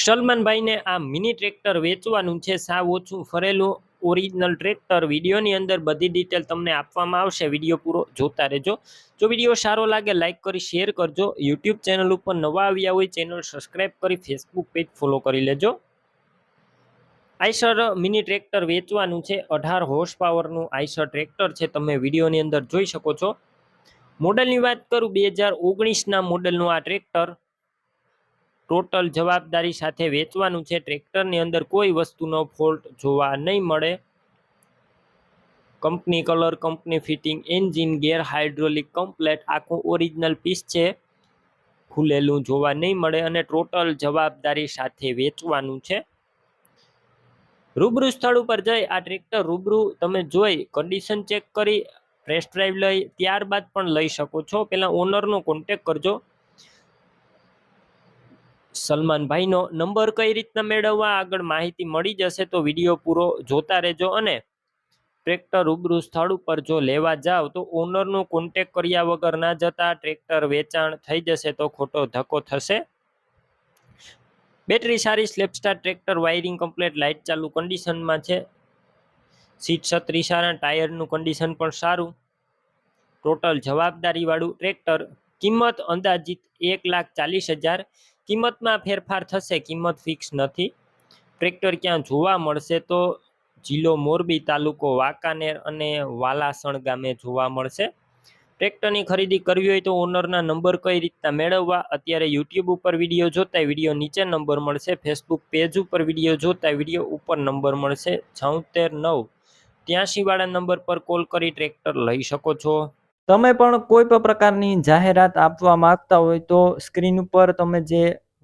સલમાનભાઈને આ mini tractor વેચવાનું છે. સાવ ઓછું ફરેલું ઓરિજિનલ ટ્રેક્ટર. વિડીયોની અંદર બધી ડિટેલ તમને આપવામાં આવશે. વિડીયો પૂરો જોતા રહેજો. જો વિડીયો સારો લાગે લાઇક કરી શેર કરજો. યુટ્યુબ ચેનલ ઉપર નવા આવ્યા હોય ચેનલ સબસ્ક્રાઈબ કરી ફેસબુક પેજ ફોલો કરી લેજો. આઈશર મિની ટ્રેક્ટર વેચવાનું છે. 18 હોર્સ પાવરનું આઈશર ટ્રેક્ટર છે. તમે વિડીયોની અંદર જોઈ શકો છો. મોડલની વાત કરું 2019ના મોડલનું આ ટ્રેક્ટર ટોટલ જવાબદારી સાથે વેચવાનું છે. ટ્રેક્ટરની અંદર કોઈ વસ્તુનો ફોલ્ટ જોવા નહીં મળે. Company colour, company fitting, engine, gear, hydraulic complete આખું ઓરિજિનલ પીસ છે. ખુલેલું જોવા નહીં મળે અને ટોટલ જવાબદારી સાથે વેચવાનું છે. રૂબરૂ સ્થળ ઉપર જઈ આ ટ્રેક્ટર રૂબરૂ તમે જોઈ કન્ડિશન ચેક કરી ટેસ્ટ ડ્રાઈવ લઈ ત્યારબાદ પણ લઈ શકો છો. પહેલા ઓનરનો કોન્ટેક કરજો. સલમાનભાઈનો નંબર કઈ રીતના મેળવવા આગળ માહિતી મળી જશે, તો વિડીયો પૂરો જોતા રહેજો. અને ટ્રેક્ટર રૂબરૂ સ્થળ ઉપર જો લેવા જાવ તો ઓનરનો કોન્ટેક કર્યા વગર ના જતા. ટ્રેક્ટર વેચાણ થઈ જશે તો ખોટો ધક્કો થશે. બેટરી સારી, સ્લેપસ્ટાર ટ્રેક્ટર, વાયરિંગ કમ્પ્લીટ, લાઇટ ચાલુ કન્ડિશનમાં છે. સીટ છત્રી સારા, ટાયરનું કન્ડિશન પણ સારું. ટોટલ જવાબદારી વાળું ટ્રેક્ટર. કિંમત અંદાજિત 1,40,000. કિંમતમાં ફેરફાર થશે, કિંમત ફિક્સ નથી. ટ્રેક્ટર ક્યાં જોવા મળશે તો જિલ્લો મોરબી, તાલુકો વાંકાનેર અને વાલાસણ ગામે જોવા મળશે. ટ્રેક્ટરની ખરીદી કરવી હોય તો ઓનરના નંબર કઈ રીતના મેળવવા, અત્યારે યુટ્યુબ ઉપર વિડીયો જોતા વિડીયો નીચે નંબર મળશે. ફેસબુક પેજ ઉપર વિડીયો જોતા વિડીયો ઉપર નંબર મળશે. 76,983 વાળા નંબર પર કોલ કરી ટ્રેક્ટર લઈ શકો છો. તમે પણ કોઈ પણ પ્રકારની જાહેરાત આપવા માંગતા હોય તો સ્ક્રીન ઉપર તમે જે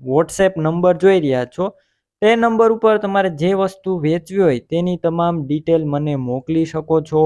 વોટ્સએપ નંબર જોઈ રહ્યા છો તે નંબર ઉપર તમારે જે વસ્તુ વેચવી હોય તેની તમામ ડિટેલ મને મોકલી શકો છો.